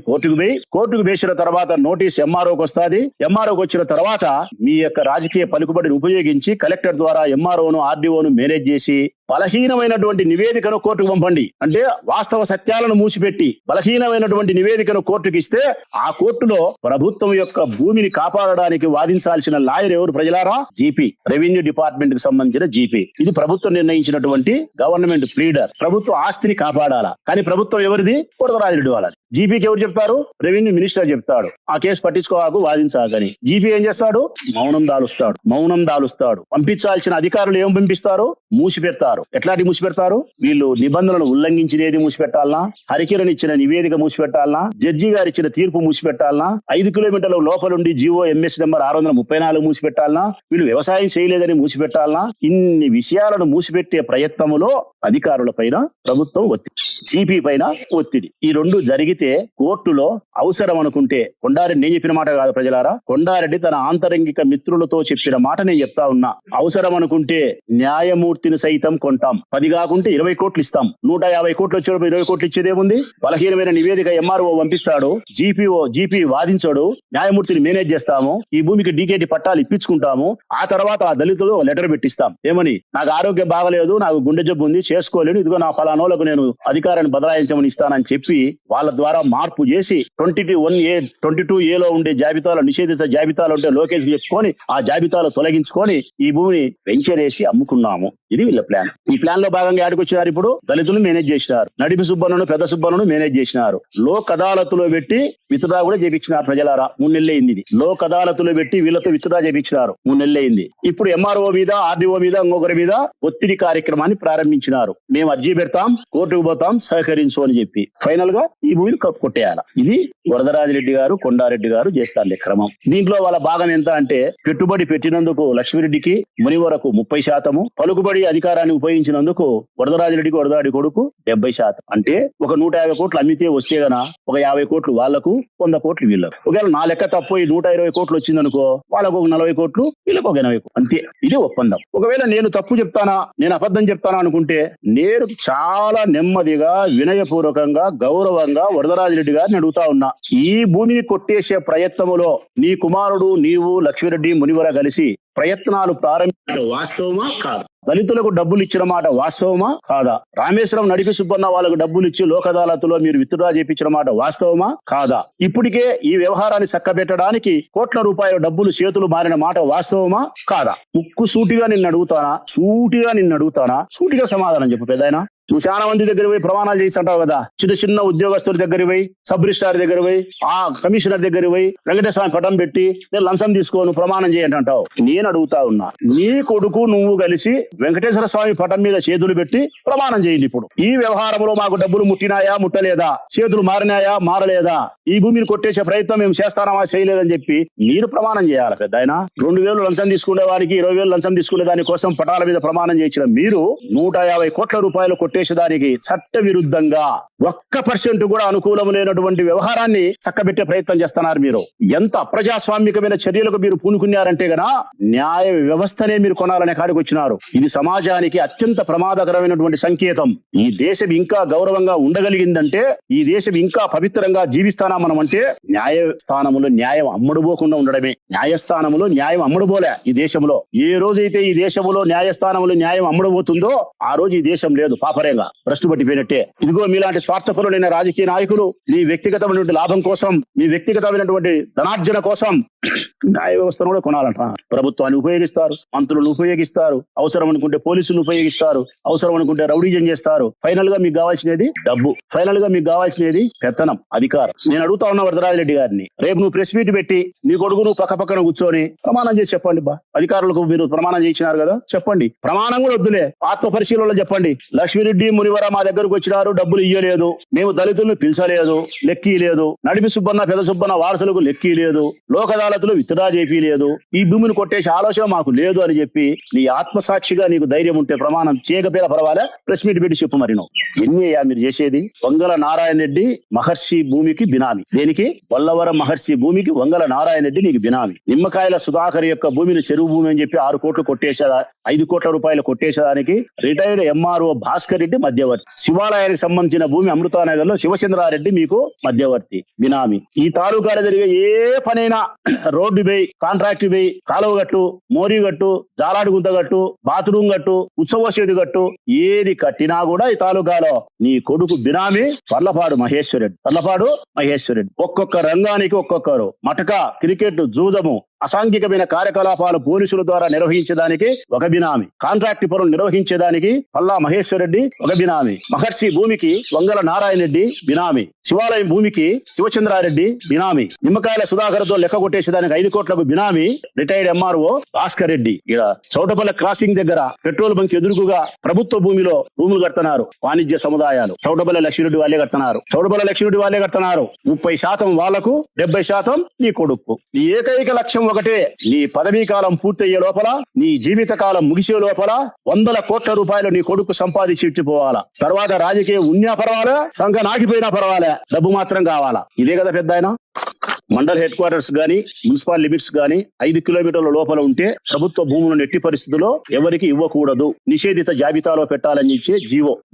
కోర్టుకు వేసిన తర్వాత నోటీస్ ఎంఆర్ఓకి వస్తుంది. ఎంఆర్ఓకి వచ్చిన తర్వాత మీ యొక్క రాజకీయ పలుకుబడిని ఉపయోగించి కలెక్టర్ ద్వారా ఎంఆర్ఓను, ఆర్డీఓను మేనేజ్ చేసి బలహీనమైనటువంటి నివేదికను కోర్టుకు పంపండి. అంటే వాస్తవ సత్యాలను మూసిపెట్టి బలహీనమైనటువంటి నివేదికను కోర్టుకు ఇస్తే ఆ కోర్టులో ప్రభుత్వం యొక్క భూమిని కాపాడడానికి వాదించాల్సిన లాయర్ ఎవరు ప్రజలారా? జీపీ, రెవెన్యూ డిపార్ట్మెంట్ కి సంబంధించిన జీపీ. ఇది ప్రభుత్వం నిర్ణయించినటువంటి గవర్నమెంట్ ప్లీడర్. ప్రభుత్వ ఆస్తిని కాపాడాలా, కానీ ప్రభుత్వం ఎవరిది? వరదరాజిరెడ్డి వాళ్ళది. జీపీకి ఎవరు చెప్తారు? రెవెన్యూ మినిస్టర్ చెప్తాడు, ఆ కేసు పట్టించుకోవాకు, వాదించాలని. జీపీ ఏం చేస్తాడు? మౌనం దాలుస్తాడు. పంపించాల్సిన అధికారులు ఏం పంపిస్తారు? మూసి పెడతారు. ఎట్లాంటి మూసి పెడతారు? వీళ్ళు నిబంధనలను ఉల్లంఘించినది మూసి పెట్టాలనా, హరికిరణ్ ఇచ్చిన నివేదిక మూసి పెట్టాలనా, జడ్జి గారు ఇచ్చిన తీర్పు మూసి పెట్టాలనా, 5 కిలోమీటర్ల లోపలుండి జీవో ఎంఎస్ నెంబర్ 634 మూసి పెట్టాలనా, వీళ్ళు వ్యవసాయం చేయలేదని మూసి పెట్టాలనా? ఇన్ని విషయాలను మూసిపెట్టే ప్రయత్నములో అధికారుల పైన ప్రభుత్వం ఒత్తిడి, జీపీ పైన ఒత్తిడి, ఈ రెండు జరిగితే కోర్టులో అవసరం అనుకుంటే, కొండారెడ్డి నేను చెప్పిన మాట కాదు ప్రజలారా, కొండారెడ్డి తన ఆంతరంగిక మిత్రులతో చెప్పిన మాట నేను చెప్తా ఉన్నా. అవసరం అనుకుంటే న్యాయమూర్తిని సైతం కొంటాం, 10 కాకుంటే 20 కోట్లు ఇస్తాం. 150 కోట్లు వచ్చేటప్పుడు 20 కోట్లు ఇచ్చేదేముంది? బలహీనమైన నివేదిక ఎంఆర్ఓ పంపిస్తాడు, జీపీ వాదించాడు, న్యాయమూర్తిని మేనేజ్ చేస్తాము, ఈ భూమికి డీకేటీ పట్టాలు ఇప్పించుకుంటాము. ఆ తర్వాత ఆ దళితులు లెటర్ పెట్టిస్తాం, ఏమని, నాకు ఆరోగ్యం బాగలేదు, నాకు గుండె జబ్బు ఉంది, చేసుకోలేను, ఇదిగో నా ఫలానోలకు నేను అధికారాన్ని బదలాయించమని ఇస్తానని చెప్పి వాళ్ళ ద్వారా మార్పు చేసి 22A లో ఉండే జాబితాలో, నిషేధిత జాబితాలో ఉంటే లోకేష్ చెప్పుకొని ఆ జాబితాలో తొలగించుకొని ఈ భూమిని వెంచరేసి అమ్ముకున్నాము. ఇది వీళ్ళ ప్లాన్. ఈ ప్లాన్ లో భాగంగా ఆడికొచ్చినారు. ఇప్పుడు దళితులు మేనేజ్ చేసినారు, నడిపి సుబ్బన్నను, పెద్ద సుబ్బన్నను మేనేజ్ చేసినారు. లోక్ అదాలత్లో పెట్టి విత్డ్రా కూడా చేపించినారు. ప్రజలారా, 3 నెలలు అయింది. లోక్ అదాలత్లో పెట్టి వీళ్ళతో విత్డ్రా చేపించినారు, 3 నెలలు అయింది. ఇప్పుడు ఎంఆర్ఓ మీద, ఆర్డీఓ మీద, ఇంకొకరి మీద ఒత్తిడి కార్యక్రమాన్ని ప్రారంభించినారు. మేము అర్జీ పెడతాం, కోర్టుకు పోతాం, సహకరించు అని చెప్పి ఫైనల్ గా ఈ భూమిని కొట్టేయాలి. ఇది వరదరాజిరెడ్డి గారు, కొండారెడ్డి గారు చేస్తారు క్రమం. దీంట్లో వాళ్ళ భాగం ఎంత అంటే, పెట్టుబడి పెట్టినందుకు లక్ష్మిరెడ్డికి, మునివరకు 30%, పలుకుబడి అధికారాన్ని ఉపయోగించినందుకు వరదరాజిరెడ్డికి వరదాడి కొడుకు 70%. అంటే ఒక 150 కోట్లు అమ్మితే వస్తే గన ఒక 50 కోట్లు వాళ్లకు, 100 కోట్లు వీళ్ళకు. ఒకవేళ నా లెక్క తప్పు 120 కోట్లు వచ్చిందనుకో, వాళ్ళకు ఒక 40 కోట్లు, వీళ్ళకు ఒక 80 కోట్లు. అంతే, ఇది ఒప్పందం. ఒకవేళ నేను తప్పు చెప్తానా, నేను అబద్ధం చెప్తానా అనుకుంటే నేను చాలా నెమ్మదిగా, వినయపూర్వకంగా, గౌరవంగా వరదరాజిరెడ్డి గారిని అడుగుతా ఉన్నా, ఈ భూమిని కొట్టేసే ప్రయత్నములో నీ కుమారుడు, నీవు, లక్ష్మిరెడ్డి, మునివర కలిసి ప్రయత్నాలు ప్రారంభించారు, వాస్తవమా కాదా? దళితులకు డబ్బులు ఇచ్చిన మాట వాస్తవమా కాదా? రామేశ్వరం నడిపి సుబ్బన్న వాళ్ళకు డబ్బులు ఇచ్చి లోక్ అదాలత్లో మీరు విత్డ్రా చేయించిన మాట వాస్తవమా కాదా? ఇప్పటికే ఈ వ్యవహారాన్ని చక్కబెట్టడానికి కోట్ల రూపాయల డబ్బులు చేతులు మారిన మాట వాస్తవమా కాదా? ముక్కు సూటిగా నిన్ను అడుగుతానా, సూటిగా సమాధానం చెప్పు పెద్దాయన. నువ్వు చాలా మంది దగ్గర పోయి ప్రమాణాలు చేసి అంటావు కదా, చిన్న చిన్న ఉద్యోగస్తుల దగ్గర పోయి, సబ్ రిజిస్ట్రార్ దగ్గర పోయి, ఆ కమిషనర్ దగ్గర పోయి వెంకటేశ్వర పటం పెట్టి నేను లంచం తీసుకోను ప్రమాణం చేయండి అంటావు. నేను అడుగుతా ఉన్నా, నీ కొడుకు నువ్వు కలిసి వెంకటేశ్వర స్వామి పటం మీద చేతులు పెట్టి ప్రమాణం చేయండి. ఇప్పుడు ఈ వ్యవహారంలో మాకు డబ్బులు ముట్టినాయా, ముట్టలేదా, చేతులు మారినాయా, మారలేదా, ఈ భూమిని కొట్టేసే ప్రయత్నం మేము చేస్తానమా, చేయలేదని చెప్పి మీరు ప్రమాణం చేయాలి. పెద్ద ఆయన 2,000 లంచం తీసుకునే వారికి 20,000 లంచం తీసుకునే దాని కోసం పటాల మీద ప్రమాణం చేయించిన మీరు 150 కోట్ల రూపాయలు కొట్టేసేదానికి చట్ట విరుద్ధంగా 1% కూడా అనుకూలం లేనటువంటి వ్యవహారాన్ని చక్కబెట్టే ప్రయత్నం చేస్తున్నారు. మీరు ఎంత అప్రజాస్వామికమైన చర్యలకు మీరు పూనుకున్నారంటే గన న్యాయ వ్యవస్థనే మీరు కొనాలనే కాడికి వచ్చినారు. ఇది సమాజానికి అత్యంత ప్రమాదకరమైనటువంటి సంకేతం. ఈ దేశం ఇంకా గౌరవంగా ఉండగలిగిందంటే, ఈ దేశం ఇంకా పవిత్రంగా జీవిస్తానా మనం అంటే, న్యాయస్థానములో న్యాయం అమ్ముడుపోకుండా ఉండడమే. న్యాయస్థానములో న్యాయం అమ్ముడుపోలే ఈ దేశంలో. ఏ రోజైతే ఈ దేశంలో న్యాయస్థానంలో న్యాయం అమ్ముడుపోతుందో ఆ రోజు ఈ దేశం లేదు, పాపరేగా భ్రష్టు పట్టిపోయినట్టే. ఇదిగో మీలాంటి స్వార్థపరులైన రాజకీయ నాయకులు మీ వ్యక్తిగతమైనటువంటి లాభం కోసం, మీ వ్యక్తిగతమైనటువంటి ధనార్జన కోసం న్యాయ వ్యవస్థను కూడా కొనాలంట. ప్రభుత్వాన్ని ఉపయోగిస్తారు, మంత్రులను ఉపయోగిస్తారు, అవసరం అనుకుంటే పోలీసులను ఉపయోగిస్తారు, అవసరం అనుకుంటే రౌడీజం చేస్తారు. ఫైనల్ గా మీకు కావాల్సినది డబ్బు, ఫైనల్ గా మీకు కావాల్సినది పెత్తనం, అధికారం. నేను అడుగుతా ఉన్నా వరదరాజిరెడ్డి గారిని, రేపు నువ్వు ప్రెస్ మీట్ పెట్టి నీ కొడుకు నువ్వు పక్క పక్కన కూర్చొని ప్రమాణం చేసి చెప్పండి. అధికారులకు మీరు ప్రమాణం చేసినారు కదా, చెప్పండి. ప్రమాణం కూడా వద్దులే, ఆత్మ పరిశీలనలో చెప్పండి. లక్ష్మిరెడ్డి, మునివర మా దగ్గరకు వచ్చినారు, డబ్బులు ఇయ్యలేదు, మేము దళితులను పిలిచలేదు, లెక్కీ లేదు, నడిపి సుబ్బన్న, పెద్ద సుబ్బన్న వారసులకు లెక్కీ లేదు, లోక్ అదాలత్లో విత్డ్రా చేపిలేదు, ఈ భూమిని కొట్టేసి ఆలోచన మాకు లేదు అని చెప్పి నీ ఆత్మసాక్షిగా నీకు ధైర్యం ఉంటే ప్రమాణం చేయకపోయినా పర్వాలే, ప్రెస్ మీట్ పెట్టి చెప్పు. మరి నువ్వు ఎన్ని అయ్యా మీరు చేసేది? వంగల నారాయణ రెడ్డి మహర్షి భూమికి బినామీ. దేనికి? వల్లవరం మహర్షి భూమికి వంగల నారాయణ రెడ్డి నీకు బినామీ. నిమ్మకాయల సుధాకర్ యొక్క భూమిని చెరువు భూమి అని చెప్పి 6 కోట్లు కొట్టేసేదా, 5 కోట్ల రూపాయలు కొట్టేసేదానికి రిటైర్డ్ ఎంఆర్ఓ భాస్కర్ రెడ్డి మధ్యవర్తి. శివాలయానికి సంబంధించిన భూమి అమృతానగర్ లో శివచంద్రారెడ్డి మీకు మధ్యవర్తి, బినామీ. ఈ తాలూకాలో జరిగే ఏ పనైనా రోడ్డు బై, కాంట్రాక్ట్ బై, కాలువ గట్టు, మోరీ గట్టు, జాలాడు గుంత గట్టు, బాత్రూమ్ గట్టు, ఉత్సవ షెడ్ గట్టు, ఏది కట్టినా కూడా ఈ తాలూకాలో నీ కొడుకు బినామీ పర్లపాడు మహేశ్వరరెడ్డి. ఒక్కొక్క రంగానికి ఒక్కొక్కరు. మటక, క్రికెట్, జూదము, అసాంఘికమైన కార్యకలాపాలు పోలీసుల ద్వారా నిర్వహించడానికి ఒక బినామీ, కాంట్రాక్ట్ పనులు నిర్వహించేదానికి పల్లా మహేశ్వరరెడ్డి ఒక బినామీ, మహర్షి భూమికి వంగల నారాయణ రెడ్డి బినామీ, శివాలయం భూమికి శివచంద్రారెడ్డి బినామీ, నిమ్మకాయల సుధాకర్ తో లెక్క కొట్టేసేదానికి 5 కోట్లకు బినామీ రిటైర్డ్ ఎంఆర్ఓ భాస్కర్ రెడ్డి. ఇక్కడ చౌటపల్లి క్రాసింగ్ దగ్గర పెట్రోల్ బంక్ ఎదురుగా ప్రభుత్వ భూమిలో రూములు కడుతున్నారు వాణిజ్య సముదాయాలు. చౌటపల్లి లక్ష్మీరెడ్డి వాళ్ళే కడుతున్నారు, 30% వాళ్లకు, 70% నీ కొడుకు. నీ ఏకైక లక్ష్యం ఒకటే, నీ పదవీ కాలం పూర్తయ్యే లోపల, నీ జీవిత కాలం ముగిసే లోపల 100 కోట్ల రూపాయలు నీ కొడుకు సంపాదించి ఇచ్చిపోవాలా. తర్వాత రాజకీయం ఉన్నా పర్వాలే, సంఘ నాకిపోయినా పర్వాలే, డబ్బు మాత్రం కావాలా. ఇదే కదా పెద్ద ఆయన. మండల్ హెడ్ క్వార్టర్స్ గానీ, మున్సిపల్ లిమిట్స్ గానీ 5 కిలోమీటర్ల లోపల ఉంటే ప్రభుత్వ భూములను ఎట్టి పరిస్థితుల్లో ఎవరికి ఇవ్వకూడదు, నిషేధిత జాబితాలో పెట్టాలని ఇచ్చే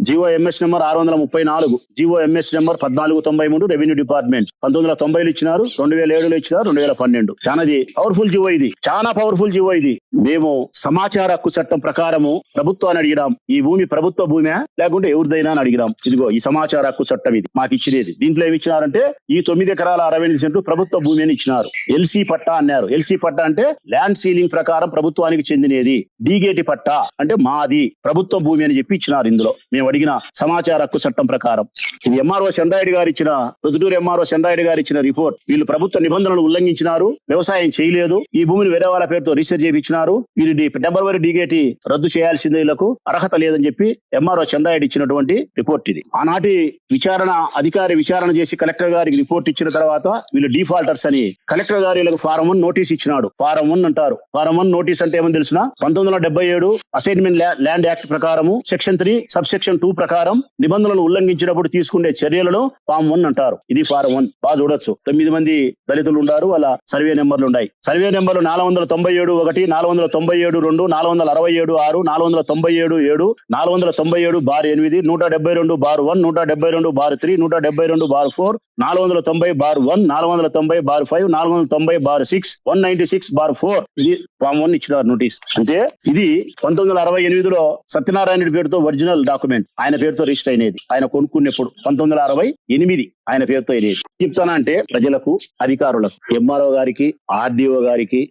GO MS number 634, GO MS number 1493 revenue department 1990లో ఇచ్చినారు, 2007లో ఇచ్చినారు, 2012. చాలాది పవర్ఫుల్ జీవో ఇది, చాలా పవర్ఫుల్ జీవో ఇది. మేము సమాచార హక్కు చట్టం ప్రకారము ప్రభుత్వాన్ని అడిగినాం, ఈ భూమి ప్రభుత్వ భూమే లేకుంటే ఎవరిదైనా అని అడిగినాం. ఇదిగో ఈ సమాచార హక్కు చట్టం ఇది మాకు ఇచ్చినది. దీంట్లో ఏమి ఇచ్చినారంటే ఈ 9 ఎకరాల 68 సెంట్లు ప్రభుత్వ భూమి అని ఇచ్చినారు. ఎల్సీ పట్టా అన్నారు. ఎల్సీ పట్టా అంటే ల్యాండ్ సీలింగ్ ప్రకారం ప్రభుత్వానికి చెందినది. డీగేటి పట్టా అంటే మాది, ప్రభుత్వ భూమి అని చెప్పి ఇచ్చినారు. ఇందులో మేము అడిగిన సమాచార హక్కు చట్టం ప్రకారం ఇది ఎంఆర్ఓ చంద్రారెడ్డి గారు ఇచ్చిన, ప్రొద్దుటూరు ఎంఆర్ఓ చంద్రారెడ్డి గారు ఇచ్చిన రిపోర్ట్. వీళ్ళు ప్రభుత్వ నిబంధనలు ఉల్లంఘించినారు, వ్యవసాయం చేయలేదు, ఈ భూమిని వేరే వాళ్ళ పేరుతో రిజిస్టర్ చేయించినారు, వీరి టెంపరవరీ డీగేటి రద్దు చేయాల్సిందే, వీళ్ళకు అర్హత లేదని చెప్పి ఎంఆర్ఓ చంద్రారెడ్డి ఇచ్చినటువంటి రిపోర్ట్ ఇది. ఆనాటి విచారణ అధికారి విచారణ చేసి కలెక్టర్ గారికి రిపోర్ట్ ఇచ్చిన తర్వాత వీళ్ళు డిఫాల్టర్స్ అని కలెక్టర్ గారు వీళ్ళకి ఫారం 1 నోటీస్ ఇచ్చినాడు. ఫారం 1 అంటారు. ఫారం 1 నోటీస్ అంటే ఏమని తెలుసునా, 1977 అసైన్మెంట్ ల్యాండ్ యాక్ట్ ప్రకారము సెక్షన్ 3 సబ్ సెక్షన్ 2 ప్రకారం నిబంధనలను ఉల్లంఘించినప్పుడు తీసుకునే చర్యలను ఫారం 1 అంటారు. ఇది ఫారం 1. బాగా చూడొచ్చు. 9 మంది దళితులు ఉన్నారు, వాళ్ళ సర్వే నెంబర్లు ఉన్నాయి. సర్వే నెంబర్లు 497-1, 497-2, 467-6, 497-7, 497-8, 172-1, 172-3, 172-4, 490-1, 490-5, 490-6, 196-4 ఇది ఫామ్ 1 ఇచ్చినారు నోటీస్. అంటే ఇది 1968లో సత్యనారాయణ రెడ్డి పేరుతో ఒరిజినల్ డాక్యుమెంట్, ఆయన పేరుతో రిజిస్టర్ అయినది. ఆయన కొనుక్కున్నప్పుడు 1968 ఆయన పేరుతో అయినది. చెప్తానా అంటే ప్రజలకు, అధికారులకు, ఎంఆర్ఓ గారికి, ఆర్డీఓ గారికి,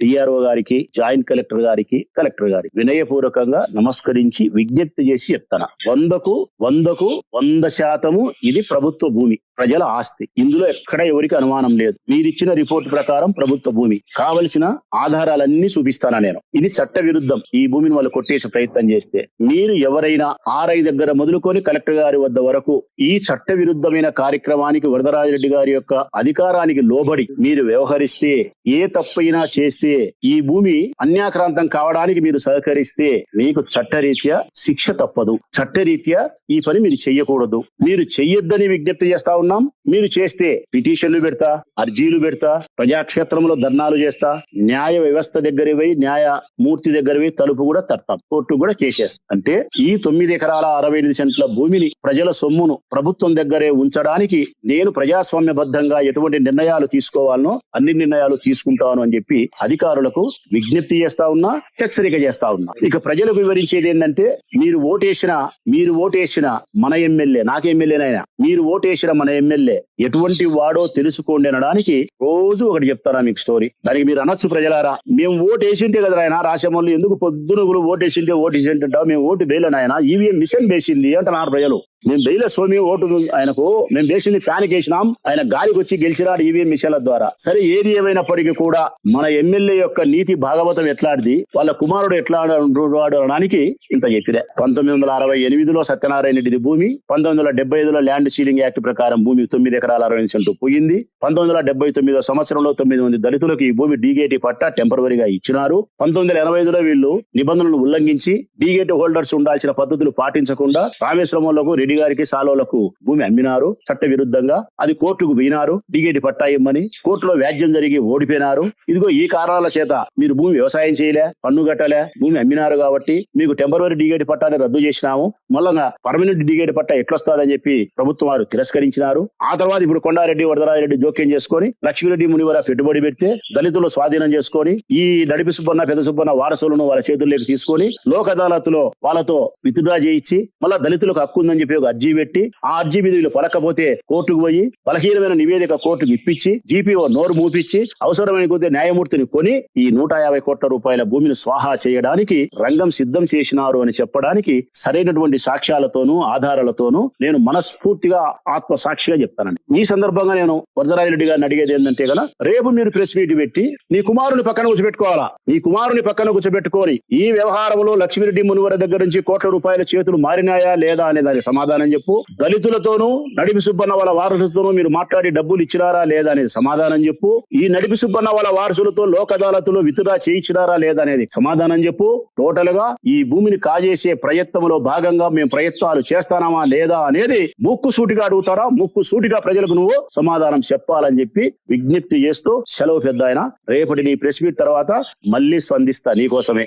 డిఆర్ఓ గారికి, జాయింట్ కలెక్టర్ గారికి, కలెక్టర్ గారికి వినయపూర్వకంగా నమస్కరించి విజ్ఞప్తి చేసి చెప్తాను. 100% ఇది ప్రభుత్వ భూమి, ప్రజల ఆస్తి. ఇందులో ఎక్కడ ఎవరికి అనుమానం లేదు. మీరిచ్చిన రిపోర్ట్ ప్రకారం ప్రభుత్వ భూమి. కావలసిన ఆధారాలన్నీ చూపిస్తానా నేను. ఇది చట్ట విరుద్ధం. ఈ భూమిని వాళ్ళు కొట్టేసే ప్రయత్నం చేస్తే మీరు ఎవరైనా ఆర్ఐ దగ్గర మొదలుకొని కలెక్టర్ గారి వద్ద వరకు ఈ చట్ట విరుద్ధమైన కార్యక్రమానికి వరదరాజిరెడ్డి గారి యొక్క అధికారానికి లోబడి మీరు వ్యవహరిస్తే, ఏ తప్పైనా చేస్తే, ఈ భూమి అన్యాక్రాంతం కావడానికి మీరు సహకరిస్తే మీకు చట్టరీత్యా శిక్ష తప్పదు. చట్టరీత్యా ఈ పని మీరు చెయ్యకూడదు. మీరు చెయ్యొద్దని విజ్ఞప్తి చేస్తా ఉన్నాం. మీరు చేస్తే పిటిషన్లు పెడతా, అర్జీలు పెడతా, ప్రజాక్షేత్రంలో ధర్నాలు చేస్తా, న్యాయ వ్యవస్థ దగ్గర పోయి, న్యాయమూర్తి దగ్గర పోయి తలుపు కూడా తడతాం, కోర్టు కూడా కేసేస్తాం. అంటే ఈ 9 ఎకరాల 68 సెంట్ల భూమిని, ప్రజల సొమ్మును ప్రభుత్వం దగ్గరే ఉంచడానికి నేను ప్రజాస్వామ్యబద్ధంగా ఎటువంటి నిర్ణయాలు తీసుకోవాలనో అన్ని నిర్ణయాలు తీసుకుంటాను అని చెప్పి అధికారులకు విజ్ఞప్తి చేస్తా ఉన్నా, హెచ్చరిక చేస్తా ఉన్నా. ఇక ప్రజలకు వివరించేది ఏంటంటే, మీరు ఓటేసిన మన ఎమ్మెల్యే, నాకు ఎమ్మెల్యేనైనా, మీరు ఓటేసిన మన ఎమ్మెల్యే ఎటువంటి వాడో తెలుసుకోండి అనడానికి రోజు ఒకటి చెప్తారా మీకు స్టోరీ. దానికి మీరు అనొచ్చు, ప్రజలారా మేము ఓటేసింటే కదా ఆయన రాసేమల్ని ఎందుకు పొద్దున ఓటేసింటే అంటావు, మేము ఓటు వేయలేను, ఆయన ఈవీఎం మిషన్ వేసింది అంటున్నారు ప్రజలు. మేము వేయలే స్వామి ఓటు ఆయనకు, మేము వేసింది ఫ్యాన్ వేసినాం, ఆయన గాలికి వచ్చి గెలిచినాడు ఈవీఎం మిషన్ల ద్వారా. సరే, ఏది ఏమైనప్పటికీ కూడా మన ఎమ్మెల్యే యొక్క నీతి భాగవతం ఎట్లాంటిది, వాళ్ళ కుమారుడు ఎట్లా అనడానికి ఇంత చెప్పిరే. 1968లో సత్యనారాయణ రెడ్డి భూమి, 1975లో ల్యాండ్ సీలింగ్ యాక్ట్ ప్రకారం భూమి 9 ఎకరాల 60 సెంట్లు పోయింది. 1979 సంవత్సరంలో 9 మంది దళితులకు ఈ భూమి డీగేటీ పట్టా టెంపరవరీగా ఇచ్చినారు. 1985లో వీళ్ళు నిబంధనలు ఉల్లంఘించి డీగేటీ హోల్డర్స్ ఉండాల్సిన పద్ధతులు పాటించకుండా రామేశ్వరంలకు, రెడ్డి గారికి, సాలోలకు భూమి అమ్మినారు చట్ట విరుద్ధంగా. అది కోర్టుకు పోయినారు, డీగేటీ పట్టా ఇమ్మని. కోర్టులో వ్యాజ్యం జరిగి ఓడిపోయినారు. ఇదిగో ఈ కారణాల చేత మీరు భూమి వ్యవసాయం చేయలే, పన్ను కట్టలే, భూమి అమ్మినారు కాబట్టి మీకు టెంపరవరీ డీగేటీ పట్టాని రద్దు చేసినాము, మళ్ళా పర్మనెంట్ డీగేటీ పట్టా ఎట్లొస్తాదని చెప్పి ప్రభుత్వం వారు తిరస్కరించినారు. ఆ తర్వాత ఇప్పుడు కొండారెడ్డి, వరదరాజిరెడ్డి జోక్యం చేసుకొని లక్ష్మీరెడ్డి మునివర పెట్టుబడి పెడితే దళితులు స్వాధీనం చేసుకొని ఈ నడిపి సుబ్బన్న, పెద్ద సుబ్బన్న వారసులను వాళ్ళ చేతుల్లోకి తీసుకొని లోక్ అదాలత్లో వాళ్ళతో విత్డ్రా చేయించి మళ్ళా దళితులకు హక్కు ఉందని చెప్పి ఒక అర్జీ పెట్టి, ఆ అర్జీ మీద వీళ్ళు పలకపోతే కోర్టుకు పోయి బలహీనమైన నివేదిక కోర్టుకు ఇప్పించి, జీపీఓ నోరు మూపించి అవసరమైన కొద్ది న్యాయమూర్తిని కొని ఈ 150 కోట్ల రూపాయల భూమిని స్వాహా చేయడానికి రంగం సిద్ధం చేసినారు అని చెప్పడానికి సరైనటువంటి సాక్ష్యాలతోనూ ఆధారాలతోనూ నేను మనస్ఫూర్తిగా ఆత్మ సాక్షిగా చెప్తానండి. ఈ సందర్భంగా నేను వరదరాజిరెడ్డి గారిని అడిగేది ఏంటంటే కదా, రేపు మీరు ప్రెస్ మీట్ పెట్టి నీ కుమారుని పక్కన కూర్చోబెట్టుకోవాలా. ఈ కుమారుని పక్కన కూర్చోబెట్టుకోని ఈ వ్యవహారంలో లక్ష్మీరెడ్డి మునివర దగ్గర నుంచి కోట్ల రూపాయల చేతులు మారినాయా లేదా అనే దానికి సమాధానం చెప్పు. దళితులతోనూ నడిపి సుబ్బన్న వాళ్ళ వారసులతోనూ మీరు మాట్లాడి డబ్బులు ఇచ్చినారా లేదా అనేది సమాధానం చెప్పు. ఈ నడిపి సుబ్బన్న వాళ్ళ వారసులతో లోక్ అదాలత్లో విత్డ్రా చేయించినారా లేదా అనేది సమాధానం చెప్పు. టోటల్ గా ఈ భూమిని కాజేసే ప్రయత్నంలో భాగంగా మేము ప్రయత్నాలు చేస్తానామా లేదా అనేది ముక్కు సూటిగా అడుగుతారా, ముక్కు సూటిగా ప్రజలకు నువ్వు సమాధానం చెప్పాలని చెప్పి విజ్ఞప్తి చేస్తూ సెలవు పెద్ద ఆయన. రేపటి నీ ప్రెస్ మీట్ తర్వాత మళ్ళీ స్పందిస్తా నీకోసమే.